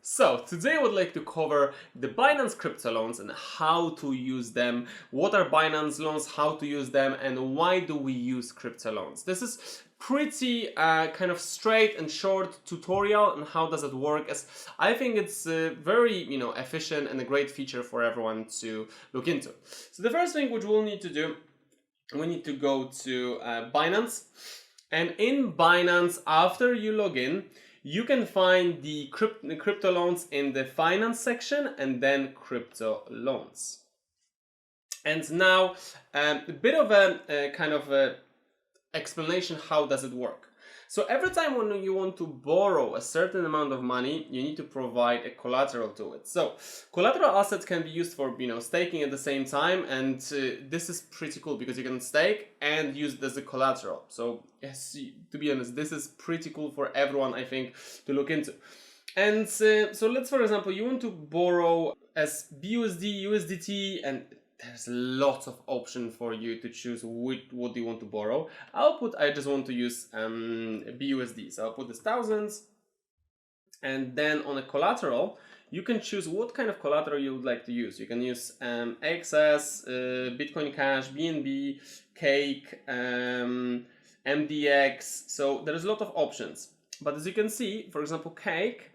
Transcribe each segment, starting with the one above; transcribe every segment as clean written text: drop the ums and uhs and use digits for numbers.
So today I would like to cover the Binance crypto loans and how to use them, what are Binance loans, how to use them, and why do we use crypto loans. This is pretty kind of straight and short tutorial on how does it work, as I think it's very efficient and a great feature for everyone to look into. So the first thing which we'll need to do, we need to go to Binance, and in Binance, after you log in, you can find the crypto loans in the finance section and then crypto loans. And now a bit of a kind of a explanation, how does it work? So every time when you want to borrow a certain amount of money, you need to provide a collateral to it. So collateral assets can be used for staking at the same time, and this is pretty cool because you can stake and use it as a collateral. So yes, to be honest, this is pretty cool for everyone, I think, to look into. And so let's, for example, you want to borrow as BUSD, USDT, and there's lots of options for you to choose what you want to borrow. I just want to use BUSD, so I'll put this thousands, and then on a collateral you can choose what kind of collateral you would like to use. You can use XS, Bitcoin Cash, BNB, Cake, MDX. So there's a lot of options, but as you can see, for example, Cake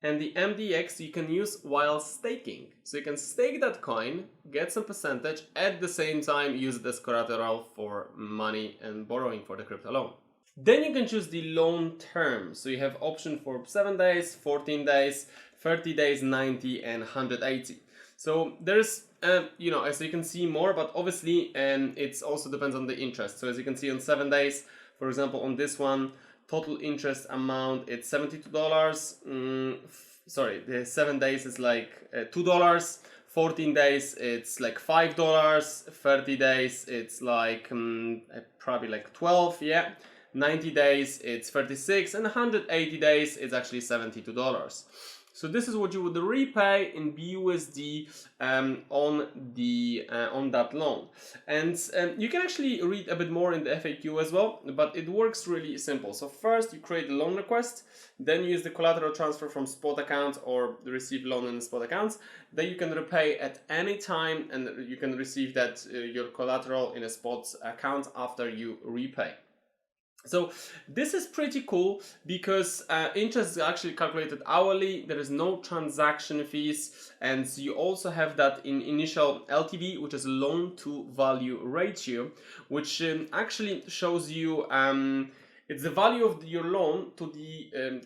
and the MDX you can use while staking. So you can stake that coin, get some percentage, at the same time use it as collateral for money and borrowing for the crypto loan. Then you can choose the loan term. So you have option for 7 days, 14 days, 30 days, 90 and 180. So there's, as you can see more, but obviously it also depends on the interest. So as you can see on 7 days, for example, on this one, total interest amount, it's $72. Sorry, the 7 days is like $2. 14 days, it's like $5. 30 days, it's like probably like 12, yeah. 90 days, it's 36, and 180 days, it's actually $72. So this is what you would repay in BUSD on that loan. And you can actually read a bit more in the FAQ as well, but it works really simple. So first you create a loan request, then you use the collateral transfer from spot account or receive loan in spot accounts. Then you can repay at any time, and you can receive that your collateral in a spot account after you repay. So this is pretty cool because interest is actually calculated hourly, there is no transaction fees, and you also have that in initial LTV, which is loan to value ratio, which actually shows you it's the value of your loan to the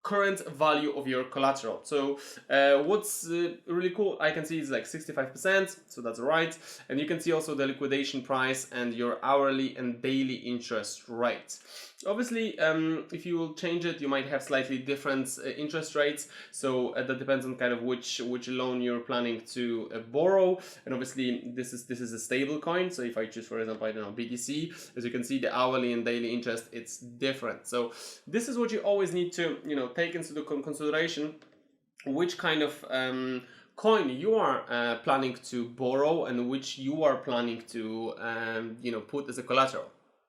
current value of your collateral. So what's really cool, I can see is like 65%, so that's right. And you can see also the liquidation price and your hourly and daily interest rate. Obviously, if you will change it, you might have slightly different interest rates. So that depends on kind of which loan you're planning to borrow. And obviously, this is a stable coin. So if I choose, for example, I don't know, BTC, as you can see, the hourly and daily interest, it's different. So this is what you always need to take into the consideration, which kind of coin you are planning to borrow and which you are planning to put as a collateral.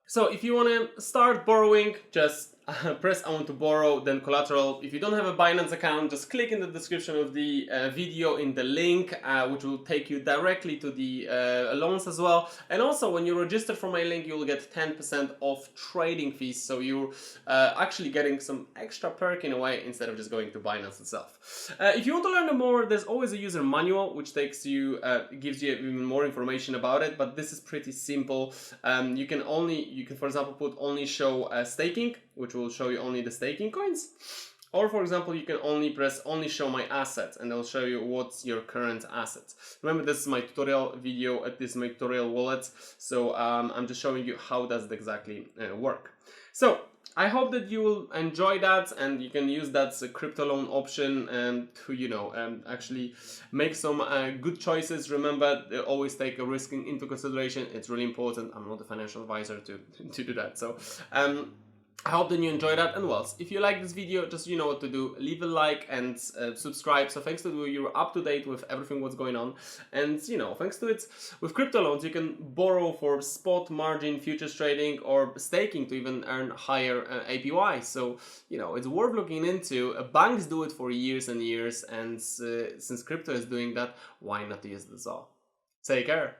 So if you want to start borrowing, just press I want to borrow, then collateral. If you don't have a Binance account, just click in the description of the video in the link, which will take you directly to the loans as well. And also when you register for my link, you will get 10% off trading fees. So you're actually getting some extra perk in a way instead of just going to Binance itself. If you want to learn more, there's always a user manual, which takes you, gives you even more information about it. But this is pretty simple. You can, for example, put only show staking, which will show you only the staking coins. Or for example, you can only press only show my assets, and it'll show you what's your current assets. Remember, this is my tutorial video, this is my tutorial wallet. So I'm just showing you how does it exactly work. So I hope that you will enjoy that, and you can use that crypto loan option to actually make some good choices. Remember, always take a risk into consideration. It's really important. I'm not a financial advisor to do that. So I hope that you enjoyed that, and well, if you like this video, just you know what to do. Leave a like and subscribe. So thanks to you, you're up to date with everything what's going on, and you know, thanks to it, with crypto loans, you can borrow for spot, margin, futures trading, or staking to even earn higher APY. So you know, it's worth looking into. Banks do it for years and years, and since crypto is doing that, why not use this all? Take care.